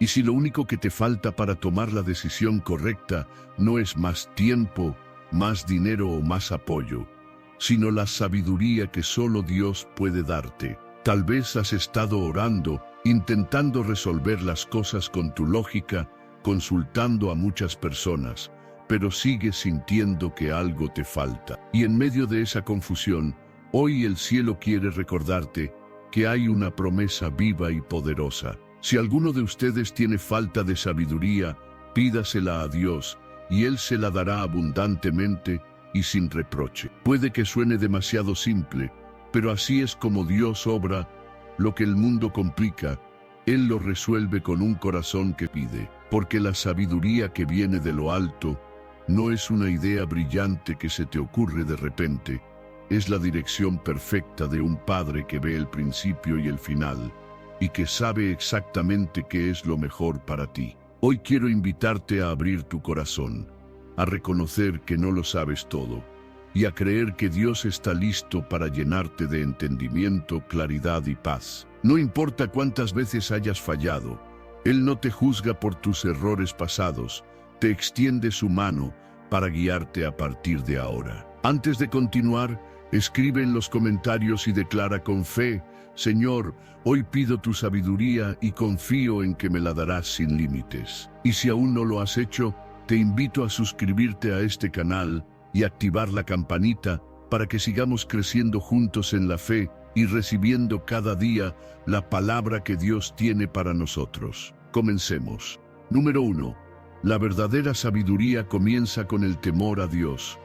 Y si lo único que te falta para tomar la decisión correcta no es más tiempo, más dinero o más apoyo, sino la sabiduría que solo Dios puede darte. Tal vez has estado orando, intentando resolver las cosas con tu lógica, consultando a muchas personas, pero sigues sintiendo que algo te falta. Y en medio de esa confusión, hoy el cielo quiere recordarte que hay una promesa viva y poderosa. Si alguno de ustedes tiene falta de sabiduría, pídasela a Dios, y Él se la dará abundantemente y sin reproche. Puede que suene demasiado simple, pero así es como Dios obra. Lo que el mundo complica, Él lo resuelve con un corazón que pide, porque la sabiduría que viene de lo alto no es una idea brillante que se te ocurre de repente, es la dirección perfecta de un Padre que ve el principio y el final, y que sabe exactamente qué es lo mejor para ti. Hoy quiero invitarte a abrir tu corazón, a reconocer que no lo sabes todo, y a creer que Dios está listo para llenarte de entendimiento, claridad y paz. No importa cuántas veces hayas fallado, Él no te juzga por tus errores pasados, te extiende su mano para guiarte a partir de ahora. Antes de continuar, escribe en los comentarios y declara con fe: Señor, hoy pido tu sabiduría y confío en que me la darás sin límites. Y si aún no lo has hecho, te invito a suscribirte a este canal y activar la campanita para que sigamos creciendo juntos en la fe y recibiendo cada día la palabra que Dios tiene para nosotros. Comencemos. Número 1. La verdadera sabiduría comienza con el temor a Dios.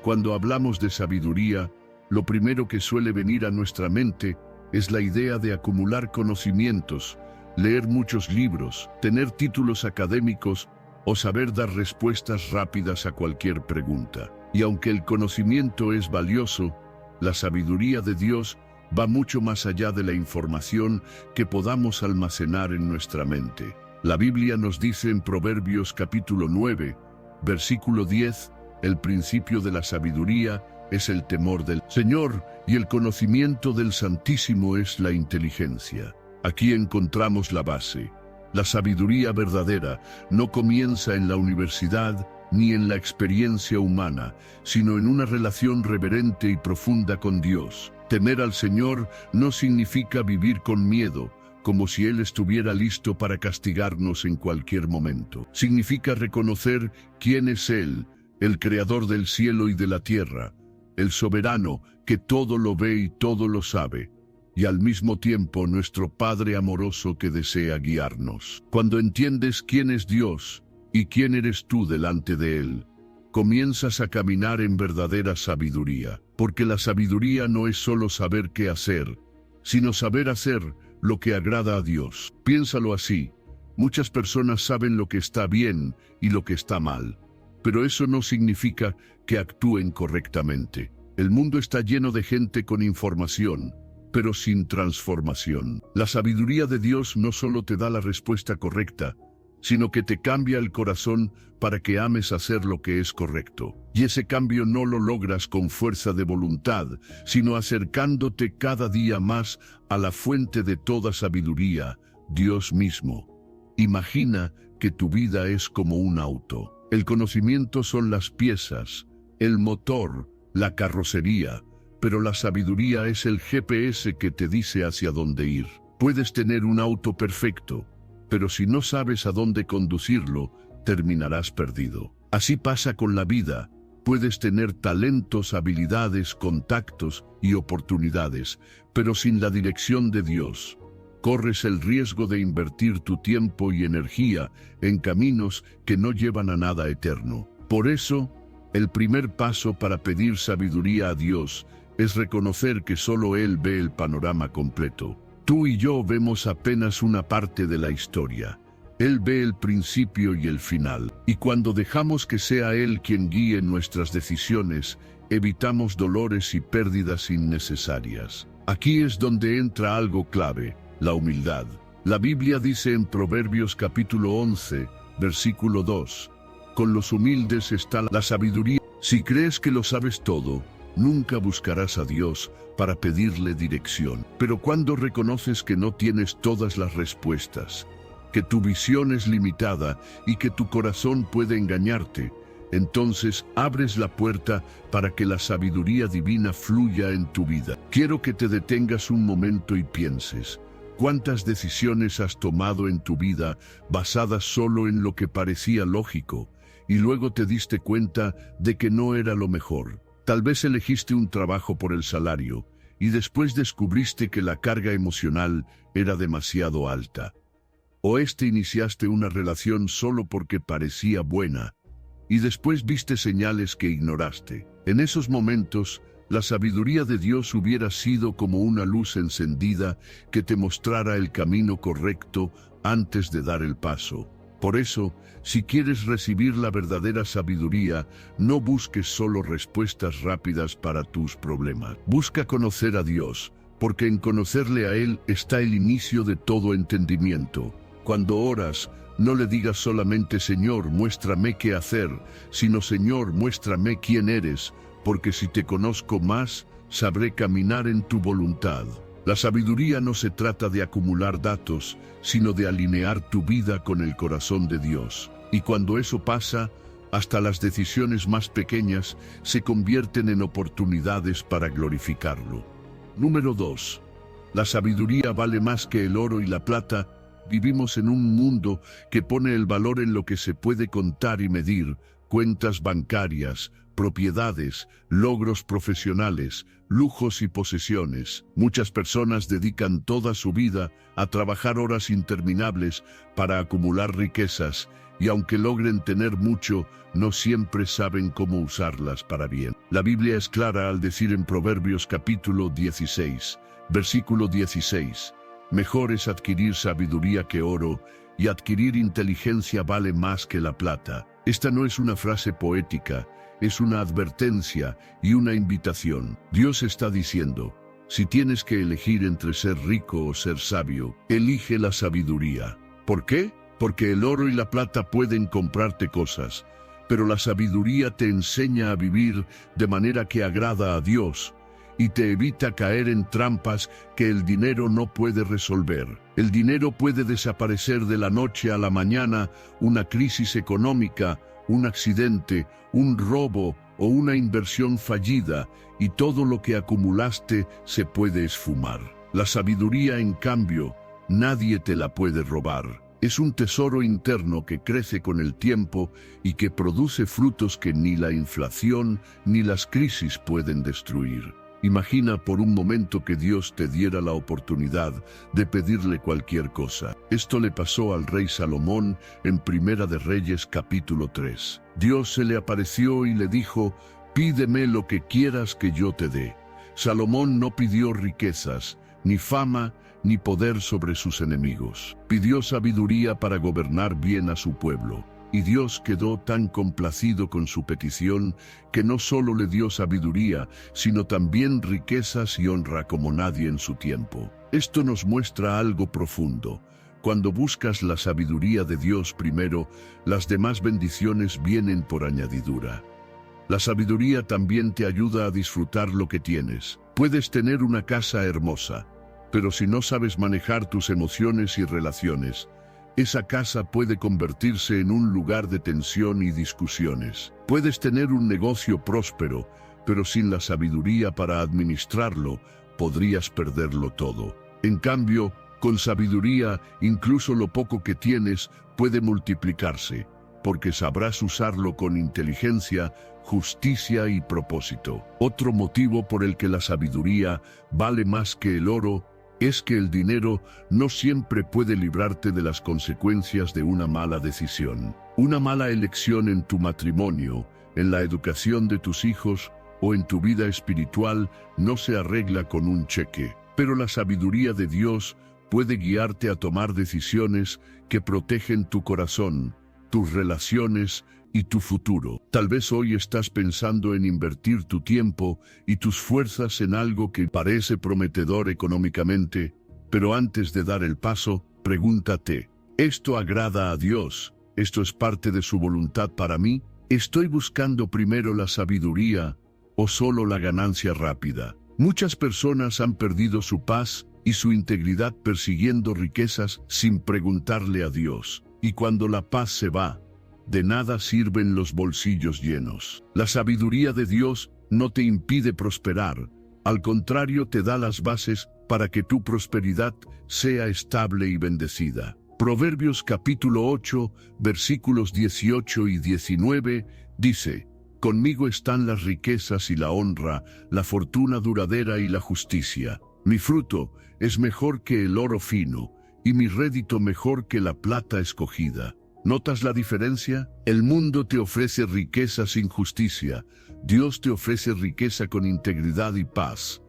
Cuando hablamos de sabiduría, lo primero que suele venir a nuestra mente es la idea de acumular conocimientos, leer muchos libros, tener títulos académicos o saber dar respuestas rápidas a cualquier pregunta. Y aunque el conocimiento es valioso, la sabiduría de Dios va mucho más allá de la información que podamos almacenar en nuestra mente. La Biblia nos dice en Proverbios capítulo 9, versículo 10, el principio de la sabiduría es el temor del Señor y el conocimiento del Santísimo es la inteligencia. Aquí encontramos la base. La sabiduría verdadera no comienza en la universidad ni en la experiencia humana, sino en una relación reverente y profunda con Dios. Temer al Señor no significa vivir con miedo, como si Él estuviera listo para castigarnos en cualquier momento. Significa reconocer quién es Él, el Creador del cielo y de la tierra, el soberano que todo lo ve y todo lo sabe, y al mismo tiempo nuestro Padre amoroso que desea guiarnos. Cuando entiendes quién es Dios y quién eres tú delante de Él, comienzas a caminar en verdadera sabiduría, porque la sabiduría no es solo saber qué hacer, sino saber hacer lo que agrada a Dios. Piénsalo así: muchas personas saben lo que está bien y lo que está mal, pero eso no significa que actúen correctamente. El mundo está lleno de gente con información, pero sin transformación. La sabiduría de Dios no solo te da la respuesta correcta, sino que te cambia el corazón para que ames hacer lo que es correcto. Y ese cambio no lo logras con fuerza de voluntad, sino acercándote cada día más a la fuente de toda sabiduría, Dios mismo. Imagina que tu vida es como un auto. El conocimiento son las piezas, el motor, la carrocería, pero la sabiduría es el GPS que te dice hacia dónde ir. Puedes tener un auto perfecto, pero si no sabes a dónde conducirlo, terminarás perdido. Así pasa con la vida. Puedes tener talentos, habilidades, contactos y oportunidades, pero sin la dirección de Dios, corres el riesgo de invertir tu tiempo y energía en caminos que no llevan a nada eterno. Por eso, el primer paso para pedir sabiduría a Dios es reconocer que solo Él ve el panorama completo. Tú y yo vemos apenas una parte de la historia. Él ve el principio y el final. Y cuando dejamos que sea Él quien guíe nuestras decisiones, evitamos dolores y pérdidas innecesarias. Aquí es donde entra algo clave: la humildad. La Biblia dice en Proverbios capítulo 11, versículo 2, con los humildes está la sabiduría. Si crees que lo sabes todo, nunca buscarás a Dios para pedirle dirección. Pero cuando reconoces que no tienes todas las respuestas, que tu visión es limitada y que tu corazón puede engañarte, entonces abres la puerta para que la sabiduría divina fluya en tu vida. Quiero que te detengas un momento y pienses, ¿cuántas decisiones has tomado en tu vida basadas solo en lo que parecía lógico y luego te diste cuenta de que no era lo mejor? Tal vez elegiste un trabajo por el salario y después descubriste que la carga emocional era demasiado alta. O iniciaste una relación solo porque parecía buena y después viste señales que ignoraste. En esos momentos, la sabiduría de Dios hubiera sido como una luz encendida que te mostrara el camino correcto antes de dar el paso. Por eso, si quieres recibir la verdadera sabiduría, no busques solo respuestas rápidas para tus problemas. Busca conocer a Dios, porque en conocerle a Él está el inicio de todo entendimiento. Cuando oras, no le digas solamente Señor, muéstrame qué hacer, sino Señor, muéstrame quién eres, porque si te conozco más, sabré caminar en tu voluntad. La sabiduría no se trata de acumular datos, sino de alinear tu vida con el corazón de Dios. Y cuando eso pasa, hasta las decisiones más pequeñas se convierten en oportunidades para glorificarlo. Número 2. La sabiduría vale más que el oro y la plata. Vivimos en un mundo que pone el valor en lo que se puede contar y medir: cuentas bancarias, propiedades, logros profesionales, lujos y posesiones. Muchas personas dedican toda su vida a trabajar horas interminables para acumular riquezas, y aunque logren tener mucho, no siempre saben cómo usarlas para bien. La Biblia es clara al decir en Proverbios capítulo 16, versículo 16, mejor es adquirir sabiduría que oro, y adquirir inteligencia vale más que la plata. Esta no es una frase poética, es una advertencia y una invitación. Dios está diciendo, si tienes que elegir entre ser rico o ser sabio, elige la sabiduría. ¿Por qué? Porque el oro y la plata pueden comprarte cosas, pero la sabiduría te enseña a vivir de manera que agrada a Dios y te evita caer en trampas que el dinero no puede resolver. El dinero puede desaparecer de la noche a la mañana, una crisis económica, un accidente, un robo o una inversión fallida, y todo lo que acumulaste se puede esfumar. La sabiduría, en cambio, nadie te la puede robar. Es un tesoro interno que crece con el tiempo y que produce frutos que ni la inflación ni las crisis pueden destruir. Imagina por un momento que Dios te diera la oportunidad de pedirle cualquier cosa. Esto le pasó al rey Salomón en Primera de Reyes capítulo 3. Dios se le apareció y le dijo, pídeme lo que quieras que yo te dé. Salomón no pidió riquezas, ni fama, ni poder sobre sus enemigos. Pidió sabiduría para gobernar bien a su pueblo. Y Dios quedó tan complacido con su petición que no solo le dio sabiduría, sino también riquezas y honra como nadie en su tiempo. Esto nos muestra algo profundo. Cuando buscas la sabiduría de Dios primero, las demás bendiciones vienen por añadidura. La sabiduría también te ayuda a disfrutar lo que tienes. Puedes tener una casa hermosa, pero si no sabes manejar tus emociones y relaciones, esa casa puede convertirse en un lugar de tensión y discusiones. Puedes tener un negocio próspero, pero sin la sabiduría para administrarlo, podrías perderlo todo. En cambio, con sabiduría, incluso lo poco que tienes puede multiplicarse, porque sabrás usarlo con inteligencia, justicia y propósito. Otro motivo por el que la sabiduría vale más que el oro es que el dinero no siempre puede librarte de las consecuencias de una mala decisión. Una mala elección en tu matrimonio, en la educación de tus hijos o en tu vida espiritual no se arregla con un cheque. Pero la sabiduría de Dios puede guiarte a tomar decisiones que protegen tu corazón, tus relaciones y tu futuro. Tal vez hoy estás pensando en invertir tu tiempo y tus fuerzas en algo que parece prometedor económicamente, pero antes de dar el paso, pregúntate, ¿esto agrada a Dios? ¿Esto es parte de su voluntad para mí? ¿Estoy buscando primero la sabiduría o solo la ganancia rápida? Muchas personas han perdido su paz y su integridad persiguiendo riquezas sin preguntarle a Dios. Y cuando la paz se va, de nada sirven los bolsillos llenos. La sabiduría de Dios no te impide prosperar, al contrario te da las bases para que tu prosperidad sea estable y bendecida. Proverbios capítulo 8, versículos 18 y 19, dice: Conmigo están las riquezas y la honra, la fortuna duradera y la justicia. Mi fruto es mejor que el oro fino, y mi rédito mejor que la plata escogida. ¿Notas la diferencia? El mundo te ofrece riqueza sin justicia. Dios te ofrece riqueza con integridad y paz.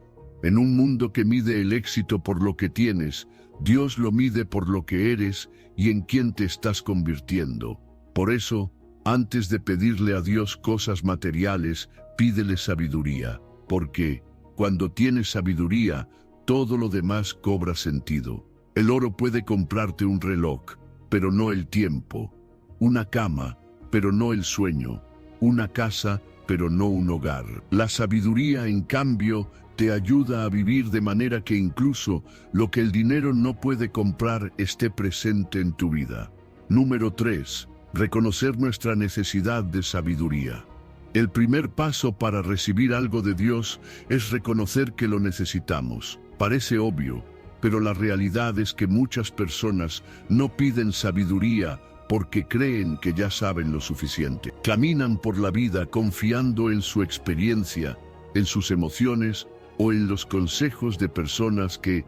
En un mundo que mide el éxito por lo que tienes, Dios lo mide por lo que eres y en quién te estás convirtiendo. Por eso, antes de pedirle a Dios cosas materiales, pídele sabiduría, porque cuando tienes sabiduría, todo lo demás cobra sentido. El oro puede comprarte un reloj, pero no el tiempo; una cama, pero no el sueño; una casa, pero no un hogar. La sabiduría, en cambio, te ayuda a vivir de manera que incluso lo que el dinero no puede comprar esté presente en tu vida. Número 3. Reconocer nuestra necesidad de sabiduría. El primer paso para recibir algo de Dios es reconocer que lo necesitamos. Parece obvio, pero la realidad es que muchas personas no piden sabiduría porque creen que ya saben lo suficiente. Caminan por la vida confiando en su experiencia, en sus emociones o en los consejos de personas que,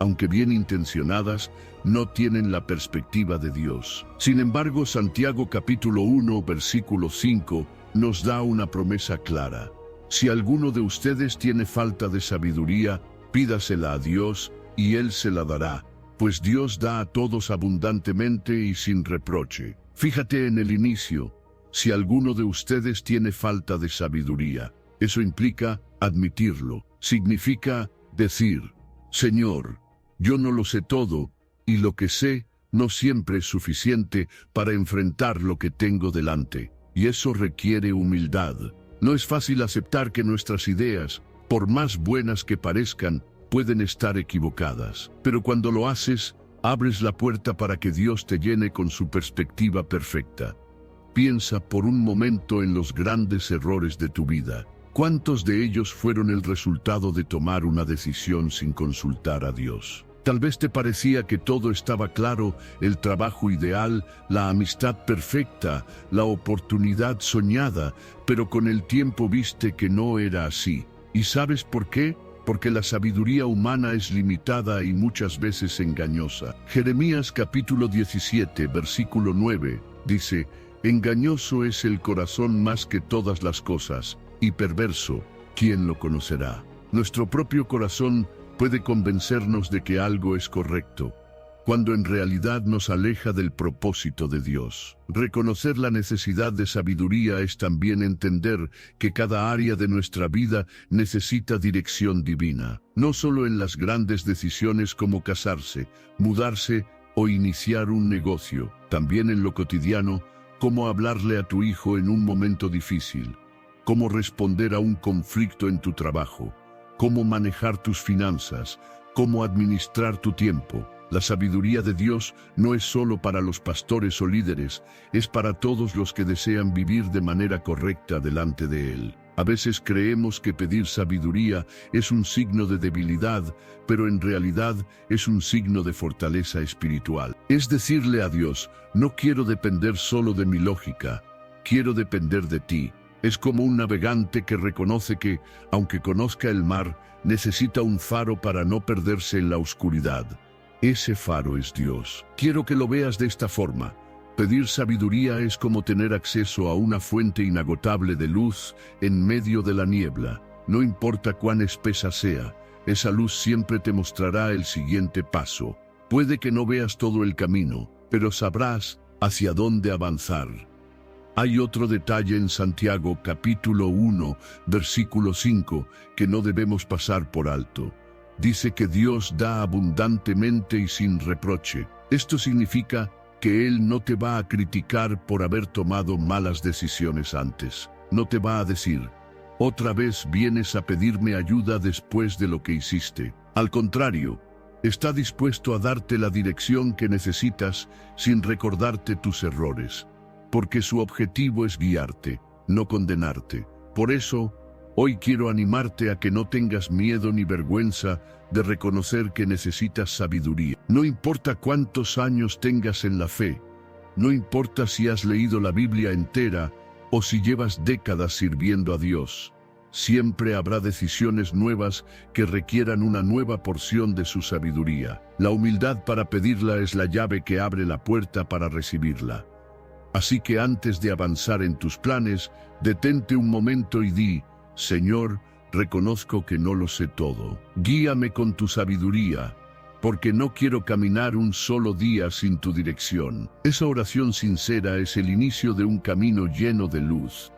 aunque bien intencionadas, no tienen la perspectiva de Dios. Sin embargo, Santiago capítulo 1, versículo 5, nos da una promesa clara. Si alguno de ustedes tiene falta de sabiduría, pídasela a Dios, y Él se la dará, pues Dios da a todos abundantemente y sin reproche. Fíjate en el inicio: si alguno de ustedes tiene falta de sabiduría. Eso implica admitirlo. Significa decir: Señor, yo no lo sé todo, y lo que sé no siempre es suficiente para enfrentar lo que tengo delante. Y eso requiere humildad. No es fácil aceptar que nuestras ideas, por más buenas que parezcan, pueden estar equivocadas. Pero cuando lo haces, abres la puerta para que Dios te llene con su perspectiva perfecta. Piensa por un momento en los grandes errores de tu vida. ¿Cuántos de ellos fueron el resultado de tomar una decisión sin consultar a Dios? Tal vez te parecía que todo estaba claro: el trabajo ideal, la amistad perfecta, la oportunidad soñada, pero con el tiempo viste que no era así. ¿Y sabes por qué? Porque la sabiduría humana es limitada y muchas veces engañosa. Jeremías capítulo 17, versículo 9, dice: Engañoso es el corazón más que todas las cosas, y perverso, ¿quién lo conocerá? Nuestro propio corazón puede convencernos de que algo es correcto, cuando en realidad nos aleja del propósito de Dios. Reconocer la necesidad de sabiduría es también entender que cada área de nuestra vida necesita dirección divina, no solo en las grandes decisiones como casarse, mudarse o iniciar un negocio, también en lo cotidiano, como hablarle a tu hijo en un momento difícil, cómo responder a un conflicto en tu trabajo, cómo manejar tus finanzas, cómo administrar tu tiempo. La sabiduría de Dios no es solo para los pastores o líderes, es para todos los que desean vivir de manera correcta delante de Él. A veces creemos que pedir sabiduría es un signo de debilidad, pero en realidad es un signo de fortaleza espiritual. Es decirle a Dios: no quiero depender solo de mi lógica, quiero depender de ti. Es como un navegante que reconoce que, aunque conozca el mar, necesita un faro para no perderse en la oscuridad. Ese faro es Dios. Quiero que lo veas de esta forma. Pedir sabiduría es como tener acceso a una fuente inagotable de luz en medio de la niebla. No importa cuán espesa sea, esa luz siempre te mostrará el siguiente paso. Puede que no veas todo el camino, pero sabrás hacia dónde avanzar. Hay otro detalle en Santiago capítulo 1, versículo 5, que no debemos pasar por alto. Dice que Dios da abundantemente y sin reproche. Esto significa que Él no te va a criticar por haber tomado malas decisiones antes. No te va a decir: otra vez vienes a pedirme ayuda después de lo que hiciste. Al contrario, Está dispuesto a darte la dirección que necesitas sin recordarte tus errores, porque su objetivo es guiarte, no condenarte. Por eso, hoy quiero animarte a que no tengas miedo ni vergüenza de reconocer que necesitas sabiduría. No importa cuántos años tengas en la fe, no importa si has leído la Biblia entera o si llevas décadas sirviendo a Dios. Siempre habrá decisiones nuevas que requieran una nueva porción de su sabiduría. La humildad para pedirla es la llave que abre la puerta para recibirla. Así que antes de avanzar en tus planes, detente un momento y di: Señor, reconozco que no lo sé todo. Guíame con tu sabiduría, porque no quiero caminar un solo día sin tu dirección. Esa oración sincera es el inicio de un camino lleno de luz.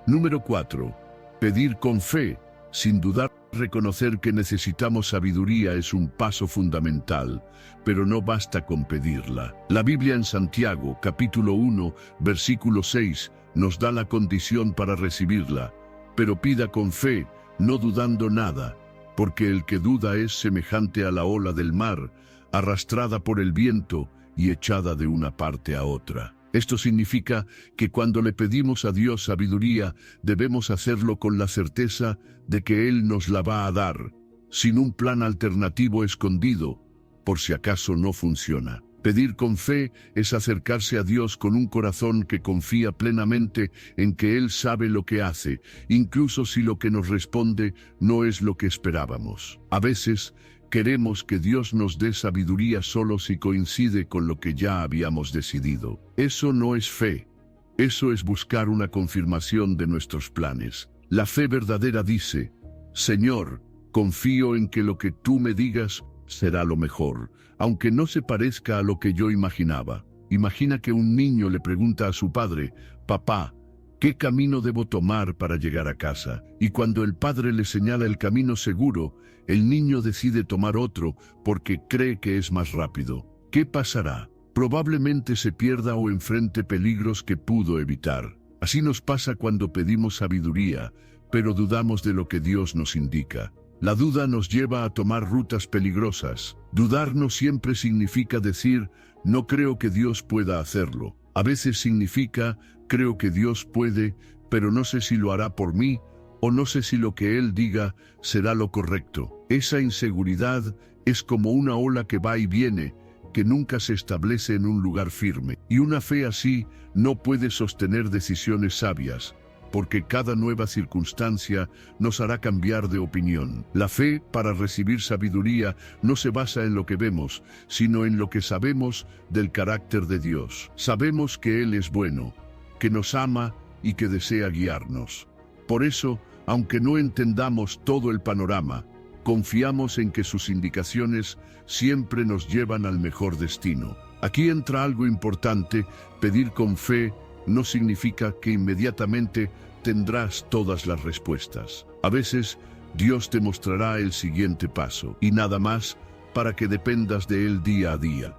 Número 4. Pedir con fe, sin dudar. Reconocer que necesitamos sabiduría es un paso fundamental, pero no basta con pedirla. La Biblia en Santiago, capítulo 1, versículo 6, nos da la condición para recibirla. Pero pida con fe, no dudando nada, porque el que duda es semejante a la ola del mar, arrastrada por el viento y echada de una parte a otra. Esto significa que cuando le pedimos a Dios sabiduría, debemos hacerlo con la certeza de que Él nos la va a dar, sin un plan alternativo escondido, por si acaso no funciona. Pedir con fe es acercarse a Dios con un corazón que confía plenamente en que Él sabe lo que hace, incluso si lo que nos responde no es lo que esperábamos. A veces, queremos que Dios nos dé sabiduría solo si coincide con lo que ya habíamos decidido. Eso no es fe. Eso es buscar una confirmación de nuestros planes. La fe verdadera dice: Señor, confío en que lo que tú me digas será lo mejor, aunque no se parezca a lo que yo imaginaba. Imagina que un niño le pregunta a su padre: Papá, ¿qué camino debo tomar para llegar a casa? Y cuando el padre le señala el camino seguro, el niño decide tomar otro porque cree que es más rápido. ¿Qué pasará? Probablemente se pierda o enfrente peligros que pudo evitar. Así nos pasa cuando pedimos sabiduría, pero dudamos de lo que Dios nos indica. La duda nos lleva a tomar rutas peligrosas. Dudar no siempre significa decir: no creo que Dios pueda hacerlo. A veces significa: creo que Dios puede, pero no sé si lo hará por mí, o no sé si lo que Él diga será lo correcto. Esa inseguridad es como una ola que va y viene, que nunca se establece en un lugar firme. Y una fe así no puede sostener decisiones sabias, porque cada nueva circunstancia nos hará cambiar de opinión. La fe, para recibir sabiduría, no se basa en lo que vemos, sino en lo que sabemos del carácter de Dios. Sabemos que Él es bueno, que nos ama y que desea guiarnos. Por eso, aunque no entendamos todo el panorama, confiamos en que sus indicaciones siempre nos llevan al mejor destino. Aquí entra algo importante: pedir con fe no significa que inmediatamente tendrás todas las respuestas. A veces, Dios te mostrará el siguiente paso, y nada más, para que dependas de Él día a día.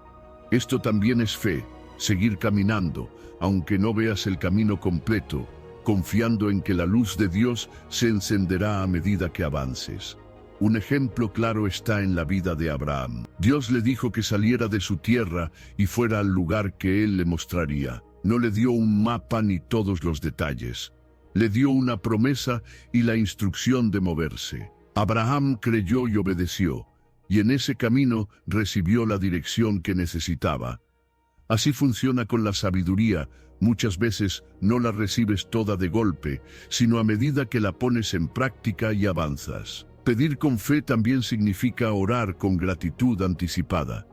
Esto también es fe, seguir caminando, aunque no veas el camino completo, confiando en que la luz de Dios se encenderá a medida que avances. Un ejemplo claro está en la vida de Abraham. Dios le dijo que saliera de su tierra y fuera al lugar que Él le mostraría. No le dio un mapa ni todos los detalles. Le dio una promesa y la instrucción de moverse. Abraham creyó y obedeció, y en ese camino recibió la dirección que necesitaba. Así funciona con la sabiduría. Muchas veces no la recibes toda de golpe, sino a medida que la pones en práctica y avanzas. Pedir con fe también significa orar con gratitud anticipada.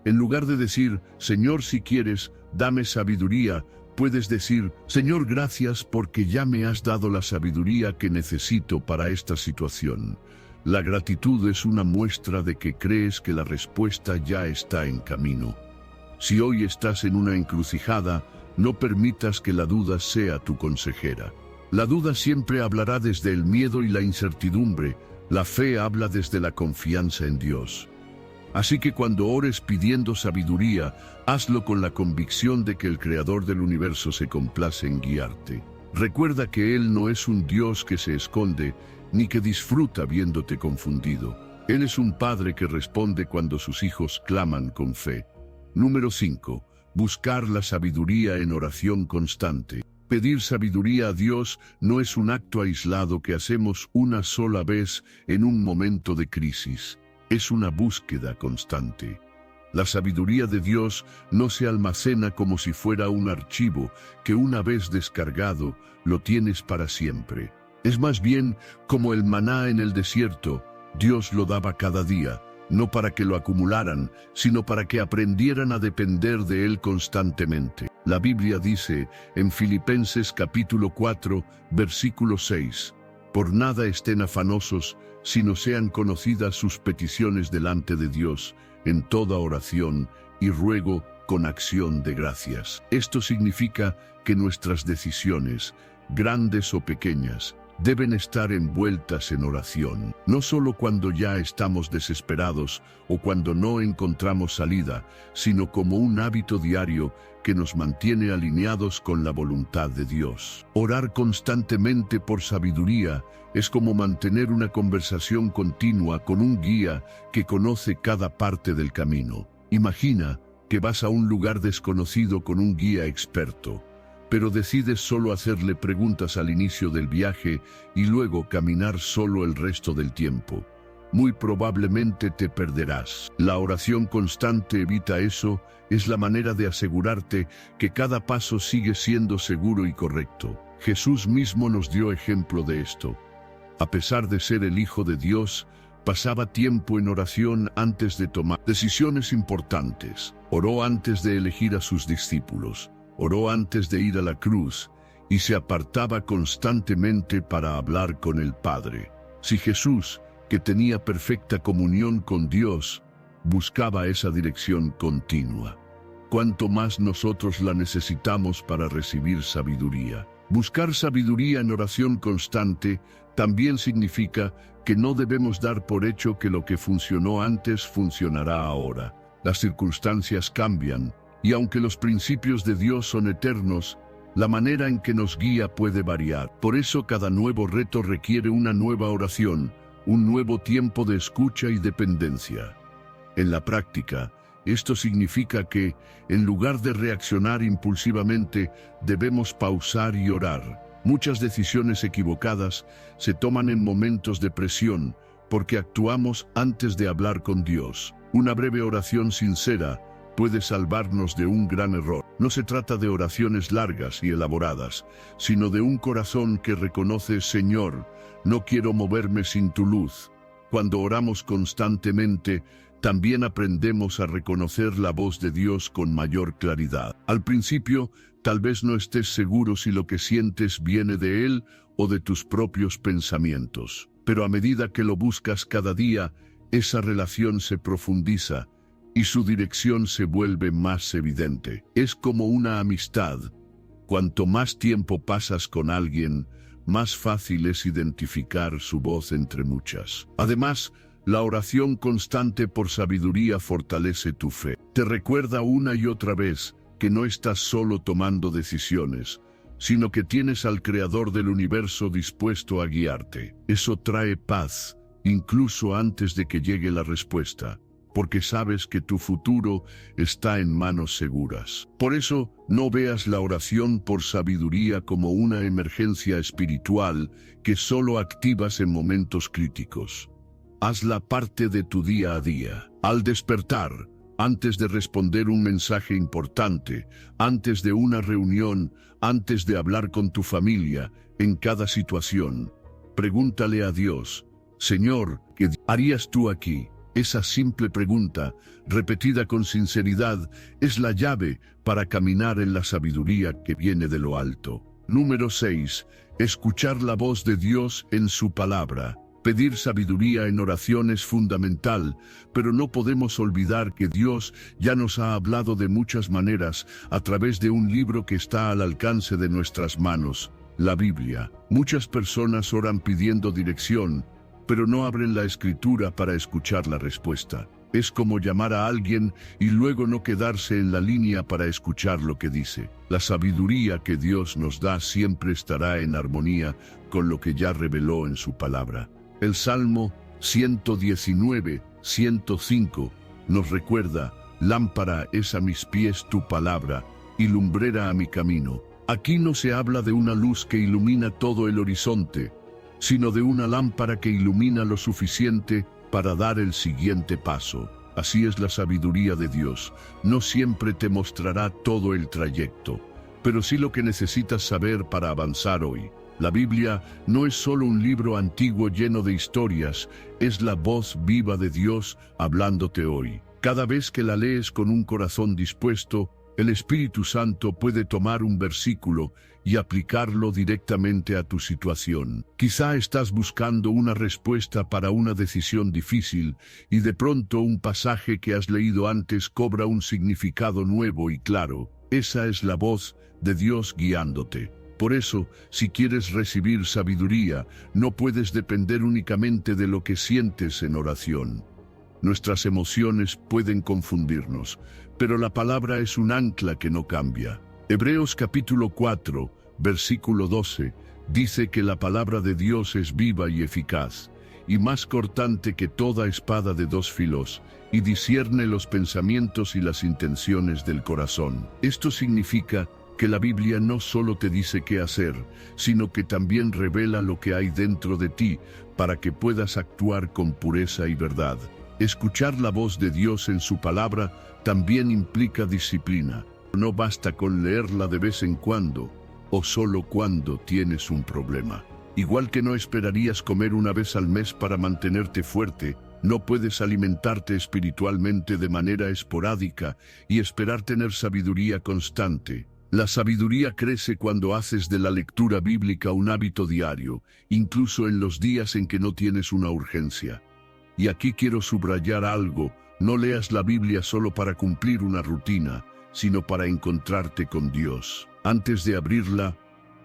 En lugar de decir: Señor, si quieres, dame sabiduría, puedes decir: Señor, gracias porque ya me has dado la sabiduría que necesito para esta situación. La gratitud es una muestra de que crees que la respuesta ya está en camino. Si hoy estás en una encrucijada, no permitas que la duda sea tu consejera. La duda siempre hablará desde el miedo y la incertidumbre. La fe habla desde la confianza en Dios. Así que cuando ores pidiendo sabiduría, hazlo con la convicción de que el Creador del universo se complace en guiarte. Recuerda que Él no es un Dios que se esconde, ni que disfruta viéndote confundido. Él es un padre que responde cuando sus hijos claman con fe. Número 5. Buscar la sabiduría en oración constante. Pedir sabiduría a Dios no es un acto aislado que hacemos una sola vez en un momento de crisis. Es una búsqueda constante. La sabiduría de Dios no se almacena como si fuera un archivo que una vez descargado lo tienes para siempre. Es más bien como el maná en el desierto. Dios lo daba cada día, no para que lo acumularan, sino para que aprendieran a depender de Él constantemente. La Biblia dice en Filipenses capítulo 4, versículo 6, «Por nada estén afanosos, sino sean conocidas sus peticiones delante de Dios, en toda oración y ruego con acción de gracias». Esto significa que nuestras decisiones, grandes o pequeñas, deben estar envueltas en oración, no solo cuando ya estamos desesperados o cuando no encontramos salida, sino como un hábito diario que nos mantiene alineados con la voluntad de Dios. Orar constantemente por sabiduría es como mantener una conversación continua con un guía que conoce cada parte del camino. Imagina que vas a un lugar desconocido con un guía experto, pero decides solo hacerle preguntas al inicio del viaje y luego caminar solo el resto del tiempo. Muy probablemente te perderás. La oración constante evita eso, es la manera de asegurarte que cada paso sigue siendo seguro y correcto. Jesús mismo nos dio ejemplo de esto. A pesar de ser el Hijo de Dios, pasaba tiempo en oración antes de tomar decisiones importantes. Oró antes de elegir a sus discípulos. Oró antes de ir a la cruz y se apartaba constantemente para hablar con el Padre. Si Jesús, que tenía perfecta comunión con Dios, buscaba esa dirección continua, cuánto más nosotros la necesitamos para recibir sabiduría. Buscar sabiduría en oración constante también significa que no debemos dar por hecho que lo que funcionó antes funcionará ahora. Las circunstancias cambian, y aunque los principios de Dios son eternos, la manera en que nos guía puede variar. Por eso cada nuevo reto requiere una nueva oración, un nuevo tiempo de escucha y dependencia. En la práctica, esto significa que, en lugar de reaccionar impulsivamente, debemos pausar y orar. Muchas decisiones equivocadas se toman en momentos de presión, porque actuamos antes de hablar con Dios. Una breve oración sincera puede salvarnos de un gran error. No se trata de oraciones largas y elaboradas, sino de un corazón que reconoce: Señor, no quiero moverme sin tu luz. Cuando oramos constantemente, también aprendemos a reconocer la voz de Dios con mayor claridad. Al principio, tal vez no estés seguro si lo que sientes viene de Él o de tus propios pensamientos. Pero a medida que lo buscas cada día, esa relación se profundiza y su dirección se vuelve más evidente. Es como una amistad. Cuanto más tiempo pasas con alguien, más fácil es identificar su voz entre muchas. Además, la oración constante por sabiduría fortalece tu fe. Te recuerda una y otra vez que no estás solo tomando decisiones, sino que tienes al Creador del universo dispuesto a guiarte. Eso trae paz, incluso antes de que llegue la respuesta, porque sabes que tu futuro está en manos seguras. Por eso, no veas la oración por sabiduría como una emergencia espiritual que solo activas en momentos críticos. Hazla parte de tu día a día. Al despertar, antes de responder un mensaje importante, antes de una reunión, antes de hablar con tu familia, en cada situación, pregúntale a Dios: Señor, ¿qué harías tú aquí? Esa simple pregunta, repetida con sinceridad, es la llave para caminar en la sabiduría que viene de lo alto. Número 6. Escuchar la voz de Dios en su palabra. Pedir sabiduría en oración es fundamental, pero no podemos olvidar que Dios ya nos ha hablado de muchas maneras a través de un libro que está al alcance de nuestras manos, la Biblia. Muchas personas oran pidiendo dirección, pero no abren la Escritura para escuchar la respuesta. Es como llamar a alguien y luego no quedarse en la línea para escuchar lo que dice. La sabiduría que Dios nos da siempre estará en armonía con lo que ya reveló en su palabra. El Salmo 119, 105, nos recuerda: lámpara es a mis pies tu palabra, y lumbrera a mi camino. Aquí no se habla de una luz que ilumina todo el horizonte, sino de una lámpara que ilumina lo suficiente para dar el siguiente paso. Así es la sabiduría de Dios. No siempre te mostrará todo el trayecto, pero sí lo que necesitas saber para avanzar hoy. La Biblia no es solo un libro antiguo lleno de historias, es la voz viva de Dios hablándote hoy. Cada vez que la lees con un corazón dispuesto, el Espíritu Santo puede tomar un versículo y aplicarlo directamente a tu situación. Quizá estás buscando una respuesta para una decisión difícil y de pronto un pasaje que has leído antes cobra un significado nuevo y claro. Esa es la voz de Dios guiándote. Por eso, si quieres recibir sabiduría, no puedes depender únicamente de lo que sientes en oración. Nuestras emociones pueden confundirnos, pero la palabra es un ancla que no cambia. Hebreos capítulo 4, versículo 12, dice que la palabra de Dios es viva y eficaz, y más cortante que toda espada de dos filos, y discierne los pensamientos y las intenciones del corazón. Esto significa que la Biblia no solo te dice qué hacer, sino que también revela lo que hay dentro de ti, para que puedas actuar con pureza y verdad. Escuchar la voz de Dios en su palabra también implica disciplina. No basta con leerla de vez en cuando, o solo cuando tienes un problema. Igual que no esperarías comer una vez al mes para mantenerte fuerte, no puedes alimentarte espiritualmente de manera esporádica y esperar tener sabiduría constante. La sabiduría crece cuando haces de la lectura bíblica un hábito diario, incluso en los días en que no tienes una urgencia. Y aquí quiero subrayar algo: no leas la Biblia solo para cumplir una rutina, sino para encontrarte con Dios. Antes de abrirla,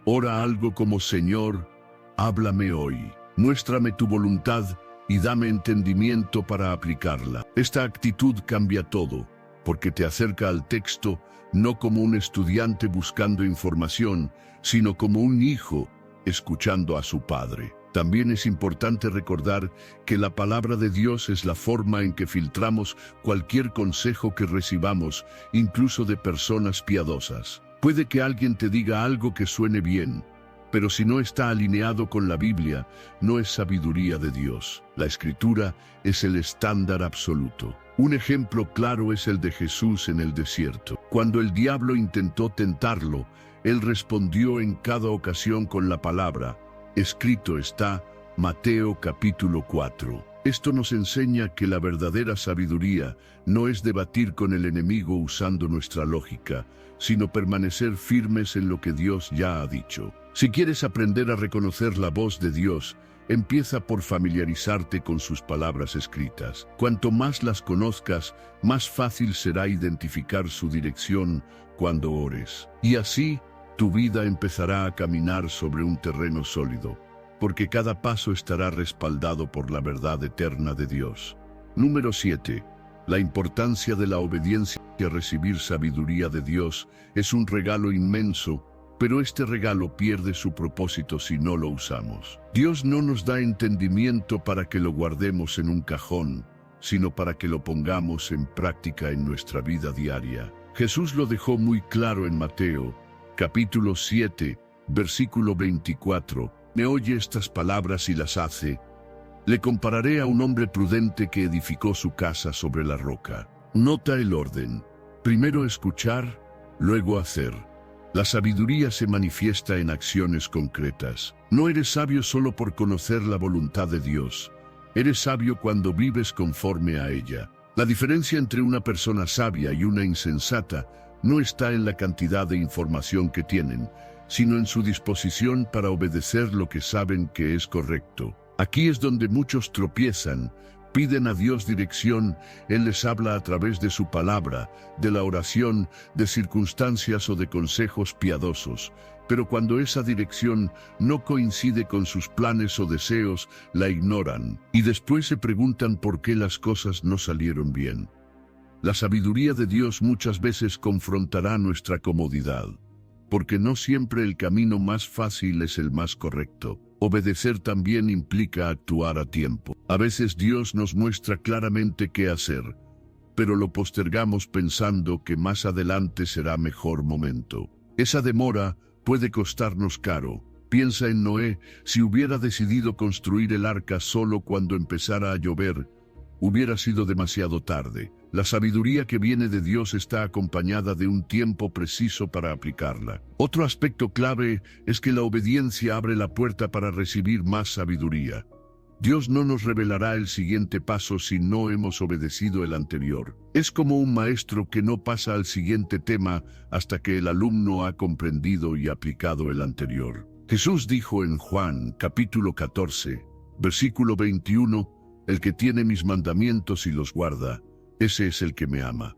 ora algo como: Señor, háblame hoy, muéstrame tu voluntad y dame entendimiento para aplicarla. Esta actitud cambia todo, porque te acerca al texto no como un estudiante buscando información, sino como un hijo escuchando a su padre. También es importante recordar que la palabra de Dios es la forma en que filtramos cualquier consejo que recibamos, incluso de personas piadosas. Puede que alguien te diga algo que suene bien, pero si no está alineado con la Biblia, no es sabiduría de Dios. La Escritura es el estándar absoluto. Un ejemplo claro es el de Jesús en el desierto. Cuando el diablo intentó tentarlo, él respondió en cada ocasión con la palabra: escrito está, Mateo capítulo 4. Esto nos enseña que la verdadera sabiduría no es debatir con el enemigo usando nuestra lógica, sino permanecer firmes en lo que Dios ya ha dicho. Si quieres aprender a reconocer la voz de Dios, empieza por familiarizarte con sus palabras escritas. Cuanto más las conozcas, más fácil será identificar su dirección cuando ores. Y así, tu vida empezará a caminar sobre un terreno sólido, porque cada paso estará respaldado por la verdad eterna de Dios. Número 7. La importancia de la obediencia. Recibir sabiduría de Dios es un regalo inmenso, pero este regalo pierde su propósito si no lo usamos. Dios no nos da entendimiento para que lo guardemos en un cajón, sino para que lo pongamos en práctica en nuestra vida diaria. Jesús lo dejó muy claro en Mateo, capítulo 7, versículo 24. Me oye estas palabras y las hace, le compararé a un hombre prudente que edificó su casa sobre la roca. Nota el orden: primero escuchar, luego hacer. La sabiduría se manifiesta en acciones concretas. No eres sabio solo por conocer la voluntad de Dios. Eres sabio cuando vives conforme a ella. La diferencia entre una persona sabia y una insensata no está en la cantidad de información que tienen, sino en su disposición para obedecer lo que saben que es correcto. Aquí es donde muchos tropiezan. Piden a Dios dirección, Él les habla a través de su palabra, de la oración, de circunstancias o de consejos piadosos. Pero cuando esa dirección no coincide con sus planes o deseos, la ignoran, y después se preguntan por qué las cosas no salieron bien. La sabiduría de Dios muchas veces confrontará nuestra comodidad, porque no siempre el camino más fácil es el más correcto. Obedecer también implica actuar a tiempo. A veces Dios nos muestra claramente qué hacer, pero lo postergamos pensando que más adelante será mejor momento. Esa demora puede costarnos caro. Piensa en Noé. Si hubiera decidido construir el arca solo cuando empezara a llover, hubiera sido demasiado tarde. La sabiduría que viene de Dios está acompañada de un tiempo preciso para aplicarla. Otro aspecto clave es que la obediencia abre la puerta para recibir más sabiduría. Dios no nos revelará el siguiente paso si no hemos obedecido el anterior. Es como un maestro que no pasa al siguiente tema hasta que el alumno ha comprendido y aplicado el anterior. Jesús dijo en Juan capítulo 14, versículo 21, «El que tiene mis mandamientos y los guarda, ese es el que me ama.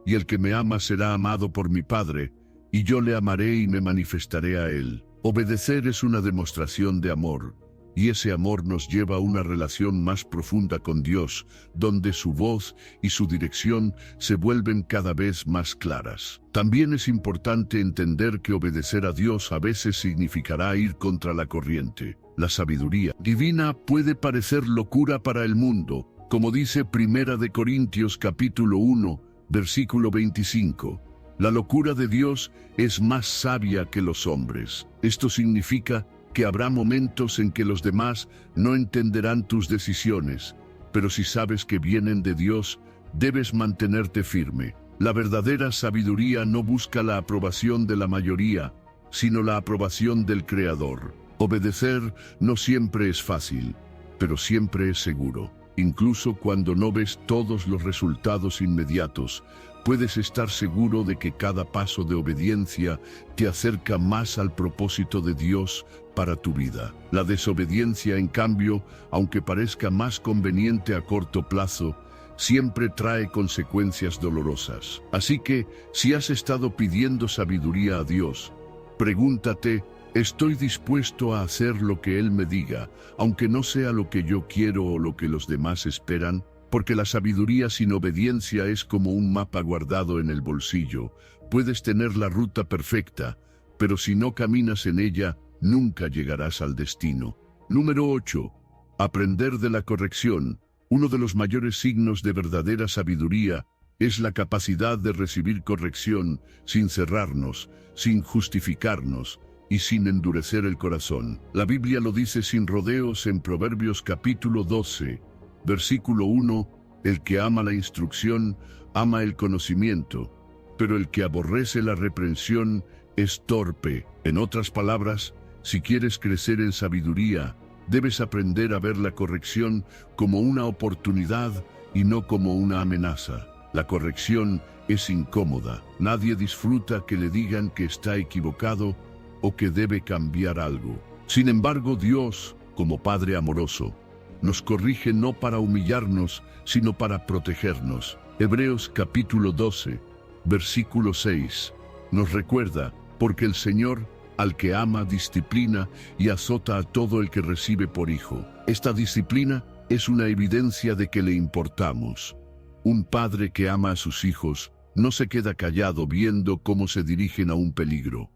Y el que me ama será amado por mi Padre, y yo le amaré y me manifestaré a él». Obedecer es una demostración de amor, y ese amor nos lleva a una relación más profunda con Dios, donde su voz y su dirección se vuelven cada vez más claras. También es importante entender que obedecer a Dios a veces significará ir contra la corriente. La sabiduría divina puede parecer locura para el mundo, como dice 1 Corintios capítulo 1, versículo 25. La locura de Dios es más sabia que los hombres. Esto significa que habrá momentos en que los demás no entenderán tus decisiones, pero si sabes que vienen de Dios, debes mantenerte firme. La verdadera sabiduría no busca la aprobación de la mayoría, sino la aprobación del Creador. Obedecer no siempre es fácil, pero siempre es seguro. Incluso cuando no ves todos los resultados inmediatos, puedes estar seguro de que cada paso de obediencia te acerca más al propósito de Dios para tu vida. La desobediencia, en cambio, aunque parezca más conveniente a corto plazo, siempre trae consecuencias dolorosas. Así que, si has estado pidiendo sabiduría a Dios, pregúntate, ¿estoy dispuesto a hacer lo que Él me diga, aunque no sea lo que yo quiero o lo que los demás esperan? Porque la sabiduría sin obediencia es como un mapa guardado en el bolsillo. Puedes tener la ruta perfecta, pero si no caminas en ella, nunca llegarás al destino. Número 8. Aprender de la corrección. Uno de los mayores signos de verdadera sabiduría es la capacidad de recibir corrección sin cerrarnos, sin justificarnos y sin endurecer el corazón. La Biblia lo dice sin rodeos en Proverbios capítulo 12, versículo 1, «El que ama la instrucción, ama el conocimiento, pero el que aborrece la reprensión es torpe». En otras palabras, si quieres crecer en sabiduría, debes aprender a ver la corrección como una oportunidad y no como una amenaza. La corrección es incómoda. Nadie disfruta que le digan que está equivocado o que debe cambiar algo. Sin embargo, Dios, como Padre amoroso, nos corrige no para humillarnos, sino para protegernos. Hebreos capítulo 12, versículo 6, nos recuerda, porque el Señor, al que ama, disciplina y azota a todo el que recibe por hijo. Esta disciplina es una evidencia de que le importamos. Un padre que ama a sus hijos no se queda callado viendo cómo se dirigen a un peligro.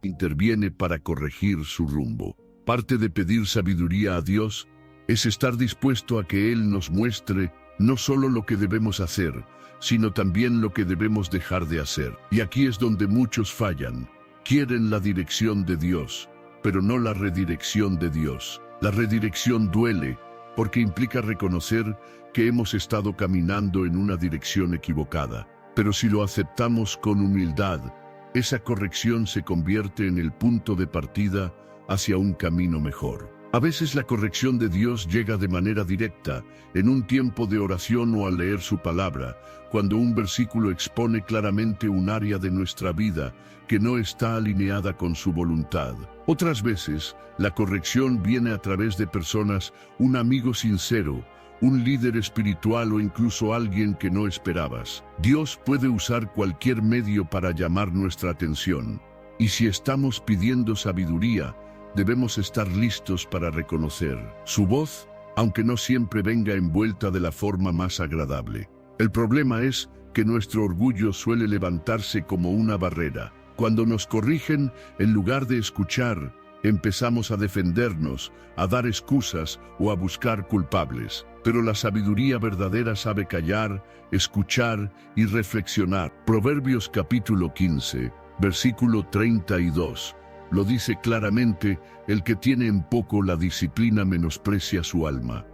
Interviene para corregir su rumbo. Parte de pedir sabiduría a Dios es estar dispuesto a que Él nos muestre no solo lo que debemos hacer, sino también lo que debemos dejar de hacer. Y aquí es donde muchos fallan. Quieren la dirección de Dios, pero no la redirección de Dios. La redirección duele porque implica reconocer que hemos estado caminando en una dirección equivocada. Pero si lo aceptamos con humildad, esa corrección se convierte en el punto de partida hacia un camino mejor. A veces la corrección de Dios llega de manera directa, en un tiempo de oración o al leer su palabra, cuando un versículo expone claramente un área de nuestra vida que no está alineada con su voluntad. Otras veces, la corrección viene a través de personas, un amigo sincero, un líder espiritual o incluso alguien que no esperabas. Dios puede usar cualquier medio para llamar nuestra atención. Y si estamos pidiendo sabiduría, debemos estar listos para reconocer su voz, aunque no siempre venga envuelta de la forma más agradable. El problema es que nuestro orgullo suele levantarse como una barrera. Cuando nos corrigen, en lugar de escuchar, empezamos a defendernos, a dar excusas o a buscar culpables. Pero la sabiduría verdadera sabe callar, escuchar y reflexionar. Proverbios capítulo 15, versículo 32. Lo dice claramente: el que tiene en poco la disciplina menosprecia su alma,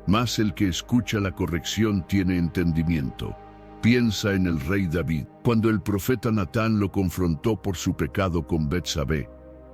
mas el que escucha la corrección tiene entendimiento. Piensa en el rey David. Cuando el profeta Natán lo confrontó por su pecado con Betsabé,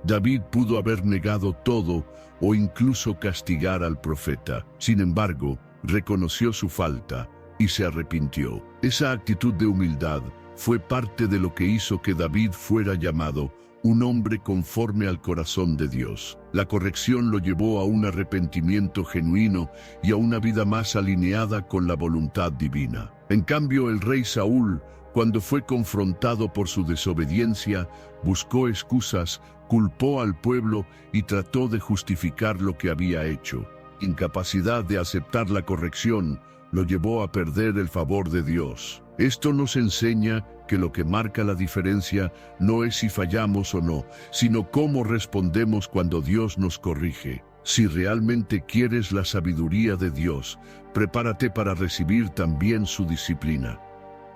David pudo haber negado todo o incluso castigar al profeta. Sin embargo, reconoció su falta y se arrepintió. Esa actitud de humildad fue parte de lo que hizo que David fuera llamado un hombre conforme al corazón de Dios. La corrección lo llevó a un arrepentimiento genuino y a una vida más alineada con la voluntad divina. En cambio, el rey Saúl, cuando fue confrontado por su desobediencia, buscó excusas, culpó al pueblo y trató de justificar lo que había hecho. Incapacidad de aceptar la corrección lo llevó a perder el favor de Dios. Esto nos enseña que lo que marca la diferencia no es si fallamos o no, sino cómo respondemos cuando Dios nos corrige. Si realmente quieres la sabiduría de Dios, prepárate para recibir también su disciplina.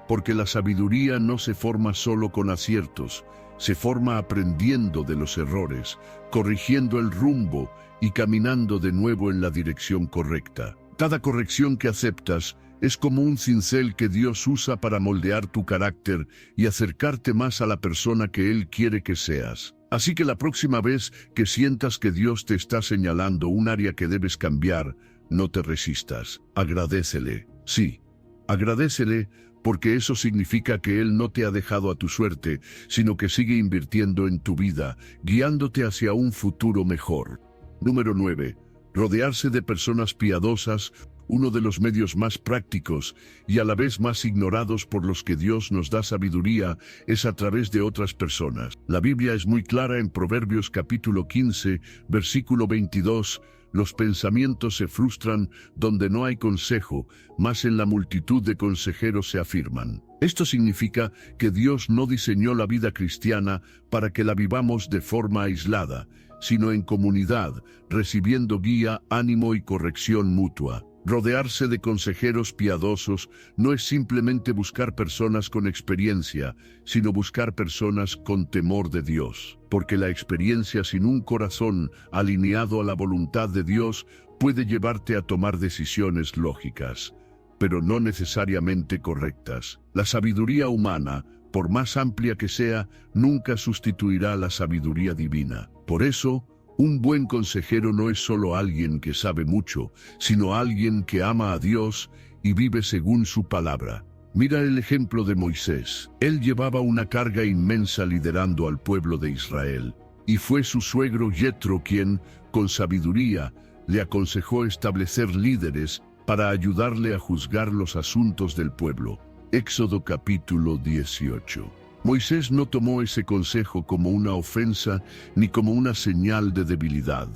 Porque la sabiduría no se forma solo con aciertos, se forma aprendiendo de los errores, corrigiendo el rumbo y caminando de nuevo en la dirección correcta. Cada corrección que aceptas es como un cincel que Dios usa para moldear tu carácter y acercarte más a la persona que Él quiere que seas. Así que la próxima vez que sientas que Dios te está señalando un área que debes cambiar, no te resistas. Agradécele. Sí, agradécele, porque eso significa que Él no te ha dejado a tu suerte, sino que sigue invirtiendo en tu vida, guiándote hacia un futuro mejor. Número 9. Rodearse de personas piadosas. Uno de los medios más prácticos y a la vez más ignorados por los que Dios nos da sabiduría es a través de otras personas. La Biblia es muy clara en Proverbios capítulo 15, versículo 22. Los pensamientos se frustran donde no hay consejo, mas en la multitud de consejeros se afirman. Esto significa que Dios no diseñó la vida cristiana para que la vivamos de forma aislada, sino en comunidad, recibiendo guía, ánimo y corrección mutua. Rodearse de consejeros piadosos no es simplemente buscar personas con experiencia, sino buscar personas con temor de Dios. Porque la experiencia sin un corazón alineado a la voluntad de Dios puede llevarte a tomar decisiones lógicas, pero no necesariamente correctas. La sabiduría humana, por más amplia que sea, nunca sustituirá la sabiduría divina. Por eso, un buen consejero no es solo alguien que sabe mucho, sino alguien que ama a Dios y vive según su palabra. Mira el ejemplo de Moisés. Él llevaba una carga inmensa liderando al pueblo de Israel, y fue su suegro Yetro quien, con sabiduría, le aconsejó establecer líderes para ayudarle a juzgar los asuntos del pueblo. Éxodo capítulo 18. Moisés no tomó ese consejo como una ofensa ni como una señal de debilidad.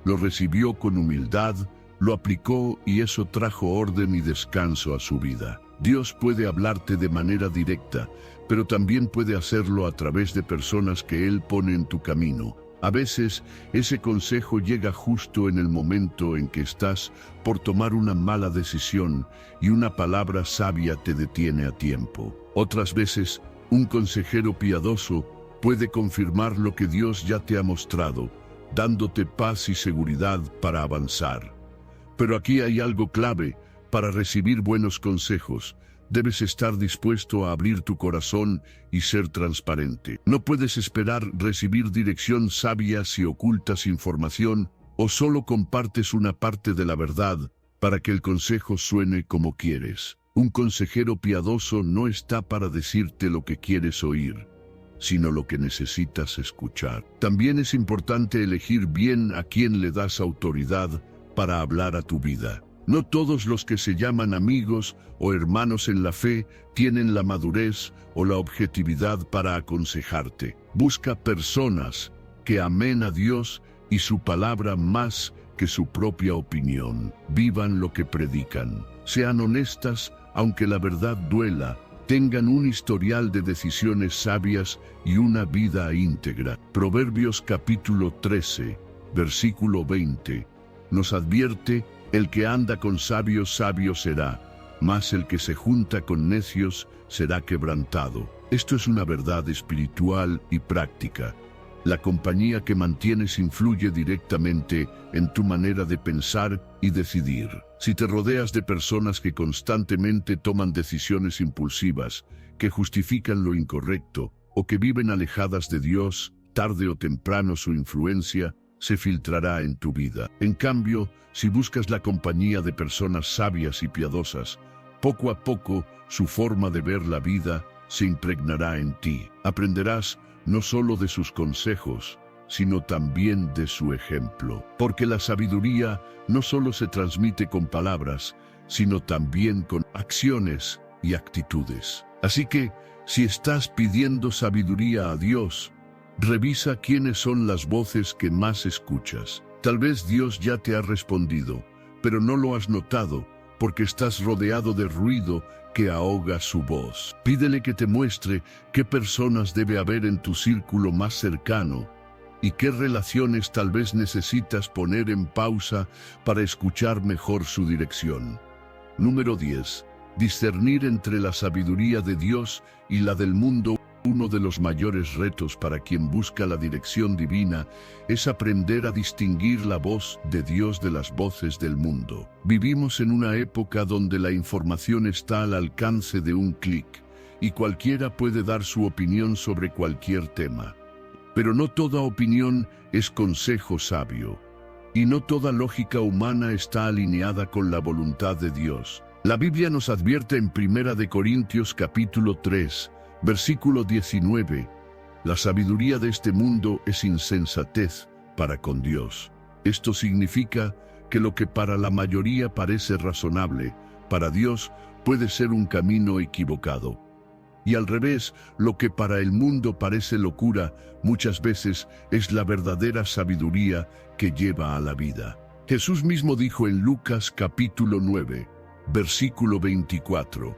Lo recibió con humildad, lo aplicó y eso trajo orden y descanso a su vida. Dios puede hablarte de manera directa, pero también puede hacerlo a través de personas que Él pone en tu camino. A veces, ese consejo llega justo en el momento en que estás por tomar una mala decisión y una palabra sabia te detiene a tiempo. Otras veces, un consejero piadoso puede confirmar lo que Dios ya te ha mostrado, dándote paz y seguridad para avanzar. Pero aquí hay algo clave: para recibir buenos consejos, debes estar dispuesto a abrir tu corazón y ser transparente. No puedes esperar recibir dirección sabia si ocultas información o solo compartes una parte de la verdad para que el consejo suene como quieres. Un consejero piadoso no está para decirte lo que quieres oír, sino lo que necesitas escuchar. También es importante elegir bien a quién le das autoridad para hablar a tu vida. No todos los que se llaman amigos o hermanos en la fe tienen la madurez o la objetividad para aconsejarte. Busca personas que amen a Dios y su palabra más que su propia opinión. Vivan lo que predican. Sean honestas, aunque la verdad duela, tengan un historial de decisiones sabias y una vida íntegra. Proverbios capítulo 13, versículo 20, nos advierte: el que anda con sabios, sabio será, mas el que se junta con necios será quebrantado. Esto es una verdad espiritual y práctica. La compañía que mantienes influye directamente en tu manera de pensar y decidir. Si te rodeas de personas que constantemente toman decisiones impulsivas, que justifican lo incorrecto o que viven alejadas de Dios, tarde o temprano su influencia se filtrará en tu vida. En cambio, si buscas la compañía de personas sabias y piadosas, poco a poco su forma de ver la vida se impregnará en ti. Aprenderás no solo de sus consejos, sino también de su ejemplo. Porque la sabiduría no solo se transmite con palabras, sino también con acciones y actitudes. Así que, si estás pidiendo sabiduría a Dios, revisa quiénes son las voces que más escuchas. Tal vez Dios ya te ha respondido, pero no lo has notado porque estás rodeado de ruido que ahoga su voz. Pídele que te muestre qué personas debe haber en tu círculo más cercano y qué relaciones tal vez necesitas poner en pausa para escuchar mejor su dirección. Número 10. Discernir entre la sabiduría de Dios y la del mundo. Uno de los mayores retos para quien busca la dirección divina es aprender a distinguir la voz de Dios de las voces del mundo. Vivimos en una época donde la información está al alcance de un clic y cualquiera puede dar su opinión sobre cualquier tema. Pero no toda opinión es consejo sabio, y no toda lógica humana está alineada con la voluntad de Dios. La Biblia nos advierte en 1 Corintios capítulo 3, versículo 19, la sabiduría de este mundo es insensatez para con Dios. Esto significa que lo que para la mayoría parece razonable, para Dios puede ser un camino equivocado. Y al revés, lo que para el mundo parece locura, muchas veces es la verdadera sabiduría que lleva a la vida. Jesús mismo dijo en Lucas capítulo 9, versículo 24,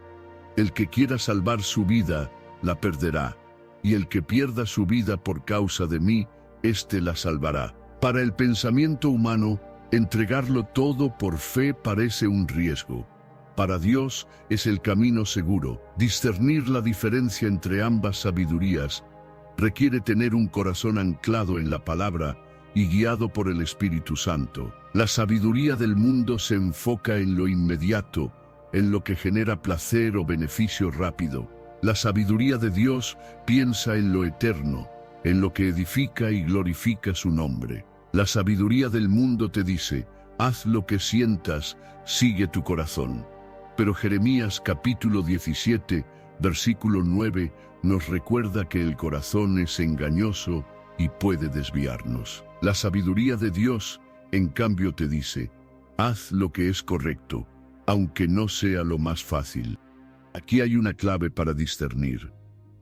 el que quiera salvar su vida, la perderá, y el que pierda su vida por causa de mí, éste la salvará. Para el pensamiento humano, entregarlo todo por fe parece un riesgo. Para Dios es el camino seguro. Discernir la diferencia entre ambas sabidurías requiere tener un corazón anclado en la palabra y guiado por el Espíritu Santo. La sabiduría del mundo se enfoca en lo inmediato, en lo que genera placer o beneficio rápido. La sabiduría de Dios piensa en lo eterno, en lo que edifica y glorifica su nombre. La sabiduría del mundo te dice: haz lo que sientas, sigue tu corazón. Pero Jeremías capítulo 17, versículo 9, nos recuerda que el corazón es engañoso y puede desviarnos. La sabiduría de Dios, en cambio, te dice: haz lo que es correcto, aunque no sea lo más fácil. Aquí hay una clave para discernir.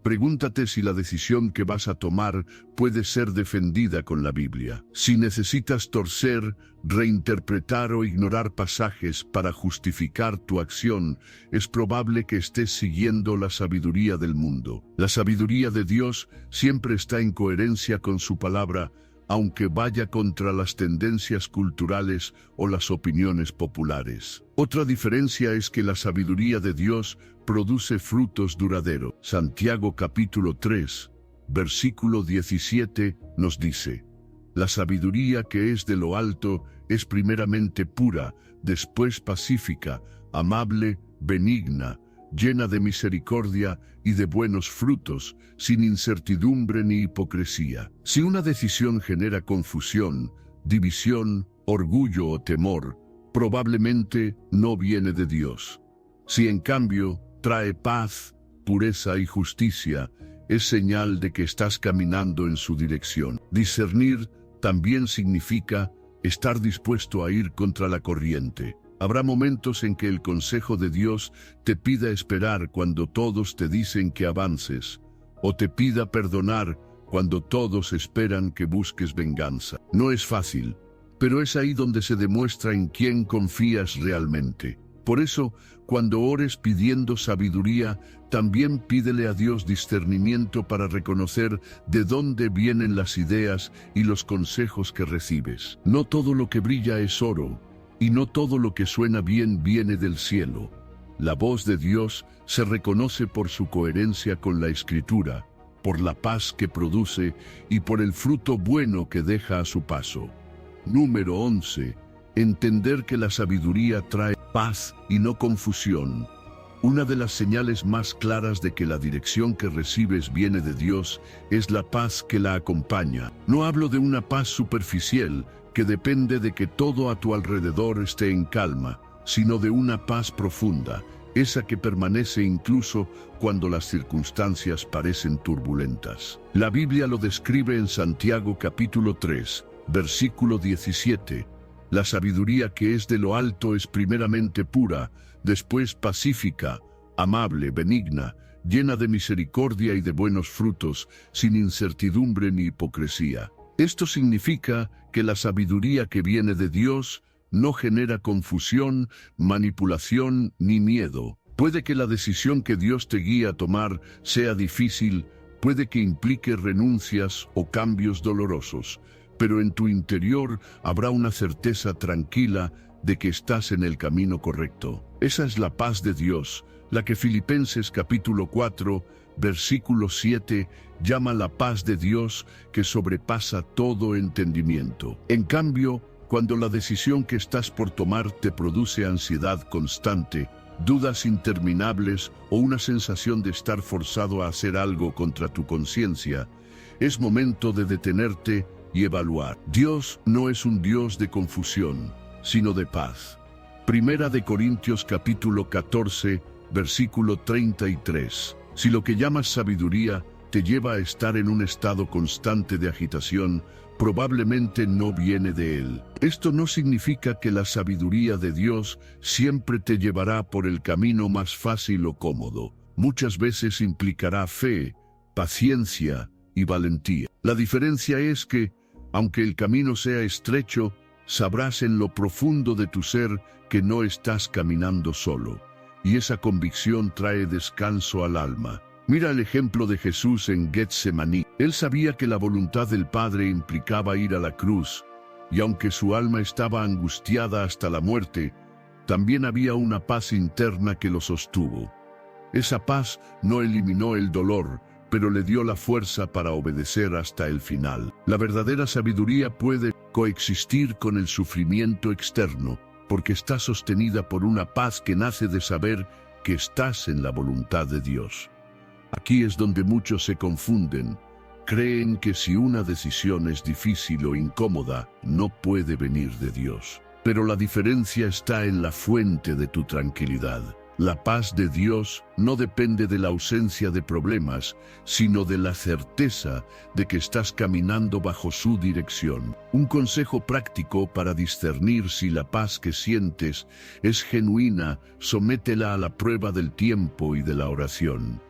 Pregúntate si la decisión que vas a tomar puede ser defendida con la Biblia. Si necesitas torcer, reinterpretar o ignorar pasajes para justificar tu acción, es probable que estés siguiendo la sabiduría del mundo. La sabiduría de Dios siempre está en coherencia con su palabra, aunque vaya contra las tendencias culturales o las opiniones populares. Otra diferencia es que la sabiduría de Dios produce frutos duraderos. Santiago capítulo 3, versículo 17 nos dice: la sabiduría que es de lo alto es primeramente pura, después pacífica, amable, benigna, llena de misericordia y de buenos frutos, sin incertidumbre ni hipocresía. Si una decisión genera confusión, división, orgullo o temor, probablemente no viene de Dios. Si en cambio trae paz, pureza y justicia, es señal de que estás caminando en su dirección. Discernir también significa estar dispuesto a ir contra la corriente. Habrá momentos en que el consejo de Dios te pida esperar cuando todos te dicen que avances, o te pida perdonar cuando todos esperan que busques venganza. No es fácil, pero es ahí donde se demuestra en quién confías realmente. Por eso, cuando ores pidiendo sabiduría, también pídele a Dios discernimiento para reconocer de dónde vienen las ideas y los consejos que recibes. No todo lo que brilla es oro, y no todo lo que suena bien viene del cielo. La voz de Dios se reconoce por su coherencia con la Escritura, por la paz que produce y por el fruto bueno que deja a su paso. Número 11. Entender que la sabiduría trae paz y no confusión. Una de las señales más claras de que la dirección que recibes viene de Dios es la paz que la acompaña. No hablo de una paz superficial que depende de que todo a tu alrededor esté en calma, sino de una paz profunda, esa que permanece incluso cuando las circunstancias parecen turbulentas. La Biblia lo describe en Santiago capítulo 3, versículo 17. La sabiduría que es de lo alto es primeramente pura, después pacífica, amable, benigna, llena de misericordia y de buenos frutos, sin incertidumbre ni hipocresía. Esto significa que la sabiduría que viene de Dios no genera confusión, manipulación ni miedo. Puede que la decisión que Dios te guíe a tomar sea difícil, puede que implique renuncias o cambios dolorosos, pero en tu interior habrá una certeza tranquila de que estás en el camino correcto. Esa es la paz de Dios, la que Filipenses capítulo 4, versículo 7, llama la paz de Dios que sobrepasa todo entendimiento. En cambio, cuando la decisión que estás por tomar te produce ansiedad constante, dudas interminables o una sensación de estar forzado a hacer algo contra tu conciencia, es momento de detenerte y evaluar. Dios no es un Dios de confusión, sino de paz. Primera de Corintios capítulo 14, versículo 33. Si lo que llamas sabiduría te lleva a estar en un estado constante de agitación, probablemente no viene de Él. Esto no significa que la sabiduría de Dios siempre te llevará por el camino más fácil o cómodo. Muchas veces implicará fe, paciencia y valentía. La diferencia es que, aunque el camino sea estrecho, sabrás en lo profundo de tu ser que no estás caminando solo, y esa convicción trae descanso al alma. Mira el ejemplo de Jesús en Getsemaní. Él sabía que la voluntad del Padre implicaba ir a la cruz, y aunque su alma estaba angustiada hasta la muerte, también había una paz interna que lo sostuvo. Esa paz no eliminó el dolor, pero le dio la fuerza para obedecer hasta el final. La verdadera sabiduría puede coexistir con el sufrimiento externo, porque está sostenida por una paz que nace de saber que estás en la voluntad de Dios. Aquí es donde muchos se confunden. Creen que si una decisión es difícil o incómoda, no puede venir de Dios. Pero la diferencia está en la fuente de tu tranquilidad. La paz de Dios no depende de la ausencia de problemas, sino de la certeza de que estás caminando bajo su dirección. Un consejo práctico para discernir si la paz que sientes es genuina, sométela a la prueba del tiempo y de la oración.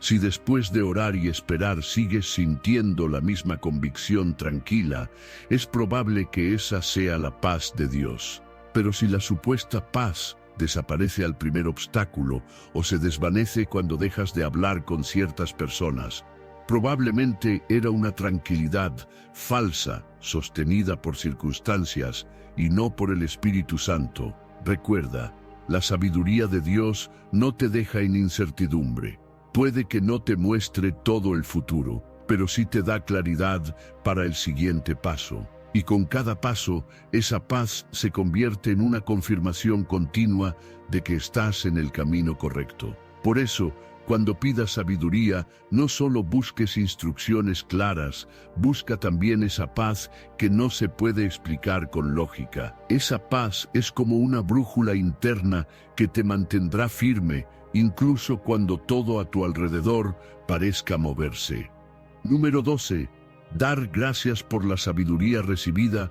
Si después de orar y esperar sigues sintiendo la misma convicción tranquila, es probable que esa sea la paz de Dios. Pero si la supuesta paz desaparece al primer obstáculo o se desvanece cuando dejas de hablar con ciertas personas, probablemente era una tranquilidad falsa, sostenida por circunstancias y no por el Espíritu Santo. Recuerda, la sabiduría de Dios no te deja en incertidumbre. Puede que no te muestre todo el futuro, pero sí te da claridad para el siguiente paso. Y con cada paso, esa paz se convierte en una confirmación continua de que estás en el camino correcto. Por eso, cuando pidas sabiduría, no solo busques instrucciones claras, busca también esa paz que no se puede explicar con lógica. Esa paz es como una brújula interna que te mantendrá firme, incluso cuando todo a tu alrededor parezca moverse. Número 12. Dar gracias por la sabiduría recibida.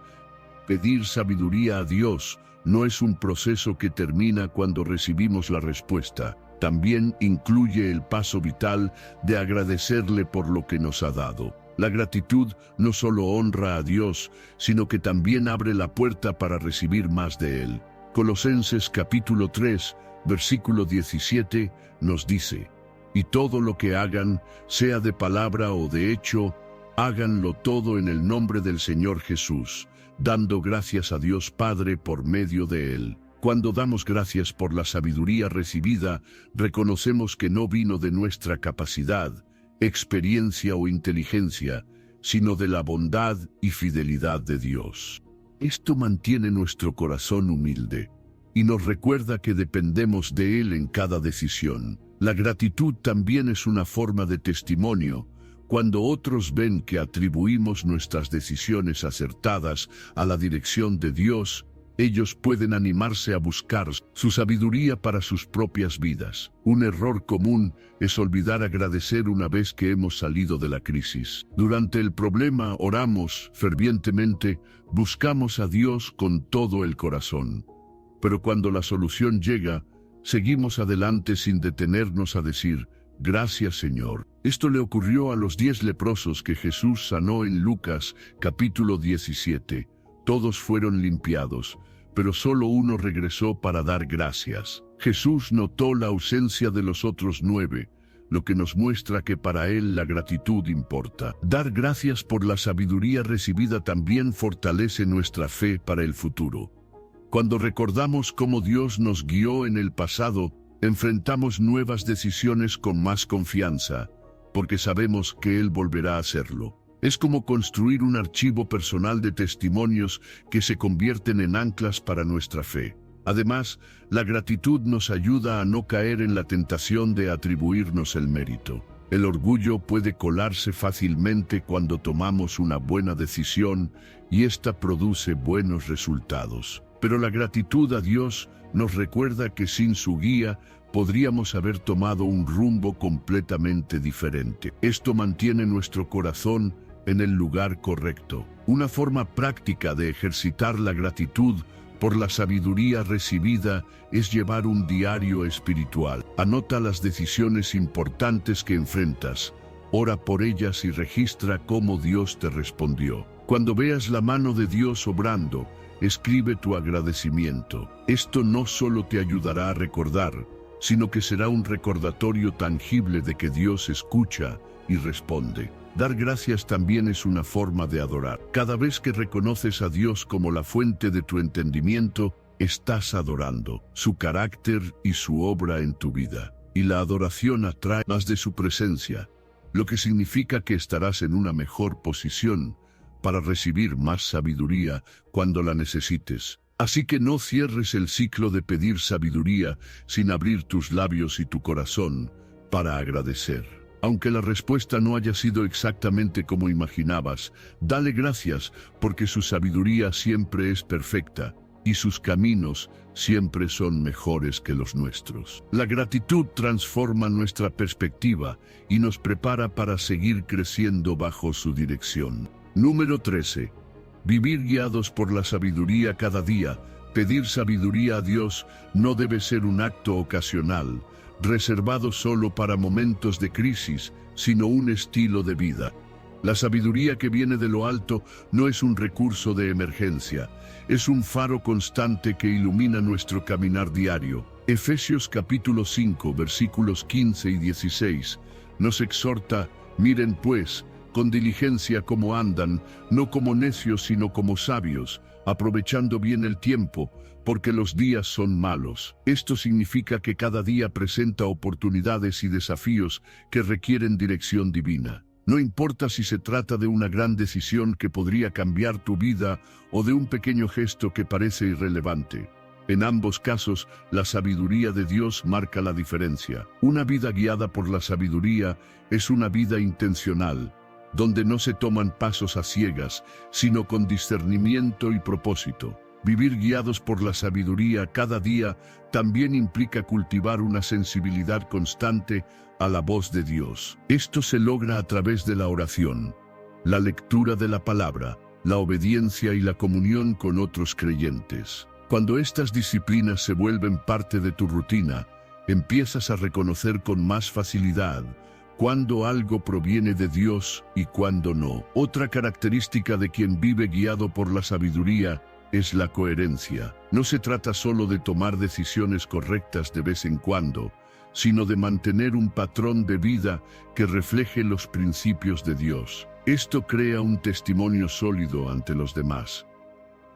Pedir sabiduría a Dios no es un proceso que termina cuando recibimos la respuesta. También incluye el paso vital de agradecerle por lo que nos ha dado. La gratitud no solo honra a Dios, sino que también abre la puerta para recibir más de Él. Colosenses capítulo 3, versículo 17, nos dice: y todo lo que hagan, sea de palabra o de hecho, háganlo todo en el nombre del Señor Jesús, dando gracias a Dios Padre por medio de Él. Cuando damos gracias por la sabiduría recibida, reconocemos que no vino de nuestra capacidad, experiencia o inteligencia, sino de la bondad y fidelidad de Dios. Esto mantiene nuestro corazón humilde y nos recuerda que dependemos de Él en cada decisión. La gratitud también es una forma de testimonio. Cuando otros ven que atribuimos nuestras decisiones acertadas a la dirección de Dios, ellos pueden animarse a buscar su sabiduría para sus propias vidas. Un error común es olvidar agradecer una vez que hemos salido de la crisis. Durante el problema oramos fervientemente, buscamos a Dios con todo el corazón. Pero cuando la solución llega, seguimos adelante sin detenernos a decir: gracias, Señor. Esto le ocurrió a los 10 leprosos que Jesús sanó en Lucas capítulo 17. Todos fueron limpiados, pero solo uno regresó para dar gracias. Jesús notó la ausencia de los otros 9, lo que nos muestra que para Él la gratitud importa. Dar gracias por la sabiduría recibida también fortalece nuestra fe para el futuro. Cuando recordamos cómo Dios nos guió en el pasado, enfrentamos nuevas decisiones con más confianza, porque sabemos que Él volverá a hacerlo. Es como construir un archivo personal de testimonios que se convierten en anclas para nuestra fe. Además, la gratitud nos ayuda a no caer en la tentación de atribuirnos el mérito. El orgullo puede colarse fácilmente cuando tomamos una buena decisión y ésta produce buenos resultados. Pero la gratitud a Dios nos recuerda que sin su guía podríamos haber tomado un rumbo completamente diferente. Esto mantiene nuestro corazón en el lugar correcto. Una forma práctica de ejercitar la gratitud por la sabiduría recibida es llevar un diario espiritual. Anota las decisiones importantes que enfrentas, ora por ellas y registra cómo Dios te respondió. Cuando veas la mano de Dios obrando, escribe tu agradecimiento. Esto no solo te ayudará a recordar, sino que será un recordatorio tangible de que Dios escucha y responde. Dar gracias también es una forma de adorar. Cada vez que reconoces a Dios como la fuente de tu entendimiento, estás adorando su carácter y su obra en tu vida. Y la adoración atrae más de su presencia, lo que significa que estarás en una mejor posición para recibir más sabiduría cuando la necesites. Así que no cierres el ciclo de pedir sabiduría sin abrir tus labios y tu corazón para agradecer. Aunque la respuesta no haya sido exactamente como imaginabas, dale gracias porque su sabiduría siempre es perfecta y sus caminos siempre son mejores que los nuestros. La gratitud transforma nuestra perspectiva y nos prepara para seguir creciendo bajo su dirección. Número 13. Vivir guiados por la sabiduría cada día. Pedir sabiduría a Dios no debe ser un acto ocasional, reservado solo para momentos de crisis, sino un estilo de vida. La sabiduría que viene de lo alto no es un recurso de emergencia, es un faro constante que ilumina nuestro caminar diario. Efesios capítulo 5, versículos 15 y 16, nos exhorta: miren pues, con diligencia cómo andan, no como necios sino como sabios, aprovechando bien el tiempo, porque los días son malos. Esto significa que cada día presenta oportunidades y desafíos que requieren dirección divina. No importa si se trata de una gran decisión que podría cambiar tu vida o de un pequeño gesto que parece irrelevante. En ambos casos, la sabiduría de Dios marca la diferencia. Una vida guiada por la sabiduría es una vida intencional, donde no se toman pasos a ciegas, sino con discernimiento y propósito. Vivir guiados por la sabiduría cada día también implica cultivar una sensibilidad constante a la voz de Dios. Esto se logra a través de la oración, la lectura de la palabra, la obediencia y la comunión con otros creyentes. Cuando estas disciplinas se vuelven parte de tu rutina, empiezas a reconocer con más facilidad cuándo algo proviene de Dios y cuándo no. Otra característica de quien vive guiado por la sabiduría es la coherencia. No se trata solo de tomar decisiones correctas de vez en cuando, sino de mantener un patrón de vida que refleje los principios de Dios. Esto crea un testimonio sólido ante los demás.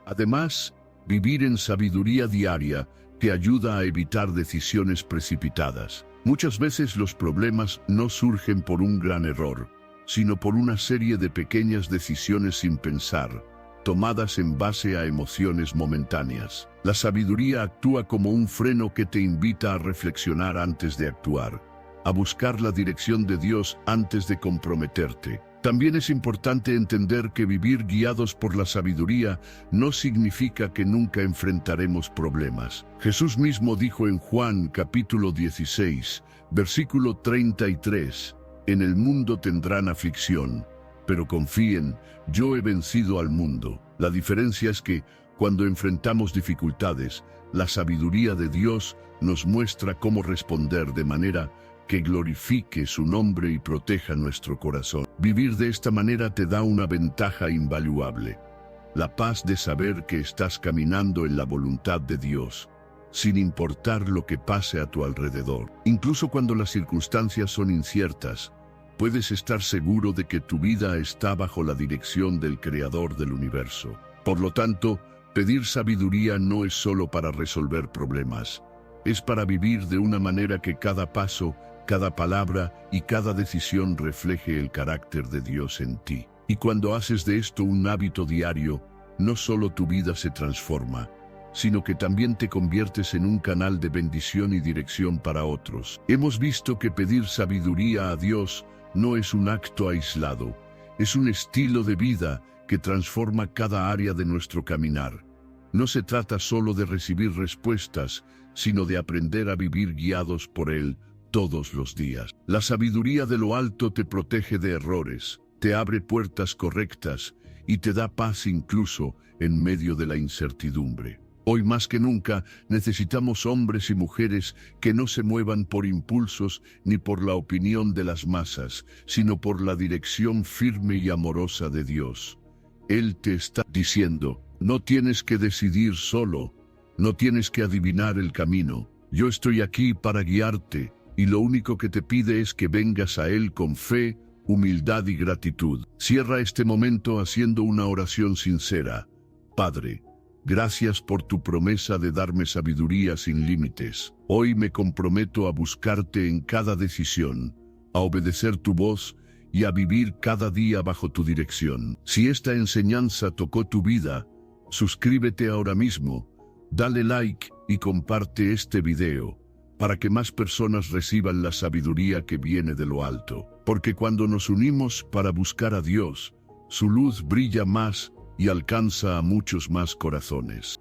Además, vivir en sabiduría diaria te ayuda a evitar decisiones precipitadas. Muchas veces los problemas no surgen por un gran error, sino por una serie de pequeñas decisiones sin pensar, tomadas en base a emociones momentáneas. La sabiduría actúa como un freno que te invita a reflexionar antes de actuar, a buscar la dirección de Dios antes de comprometerte. También es importante entender que vivir guiados por la sabiduría no significa que nunca enfrentaremos problemas. Jesús mismo dijo en Juan capítulo 16, versículo 33, «En el mundo tendrán aflicción, pero confíen, yo he vencido al mundo». La diferencia es que, cuando enfrentamos dificultades, la sabiduría de Dios nos muestra cómo responder de manera que glorifique su nombre y proteja nuestro corazón. Vivir de esta manera te da una ventaja invaluable: la paz de saber que estás caminando en la voluntad de Dios, sin importar lo que pase a tu alrededor. Incluso cuando las circunstancias son inciertas, puedes estar seguro de que tu vida está bajo la dirección del Creador del universo. Por lo tanto, pedir sabiduría no es solo para resolver problemas, es para vivir de una manera que cada paso, cada palabra y cada decisión refleje el carácter de Dios en ti. Y cuando haces de esto un hábito diario, no solo tu vida se transforma, sino que también te conviertes en un canal de bendición y dirección para otros. Hemos visto que pedir sabiduría a Dios no es un acto aislado, es un estilo de vida que transforma cada área de nuestro caminar. No se trata solo de recibir respuestas, sino de aprender a vivir guiados por Él todos los días. La sabiduría de lo alto te protege de errores, te abre puertas correctas y te da paz incluso en medio de la incertidumbre. Hoy más que nunca necesitamos hombres y mujeres que no se muevan por impulsos ni por la opinión de las masas, sino por la dirección firme y amorosa de Dios. Él te está diciendo: no tienes que decidir solo, no tienes que adivinar el camino. Yo estoy aquí para guiarte, y lo único que te pide es que vengas a Él con fe, humildad y gratitud. Cierra este momento haciendo una oración sincera. Padre, gracias por tu promesa de darme sabiduría sin límites. Hoy me comprometo a buscarte en cada decisión, a obedecer tu voz y a vivir cada día bajo tu dirección. Si esta enseñanza tocó tu vida, suscríbete ahora mismo, dale like y comparte este video, para que más personas reciban la sabiduría que viene de lo alto. Porque cuando nos unimos para buscar a Dios, su luz brilla más y alcanza a muchos más corazones.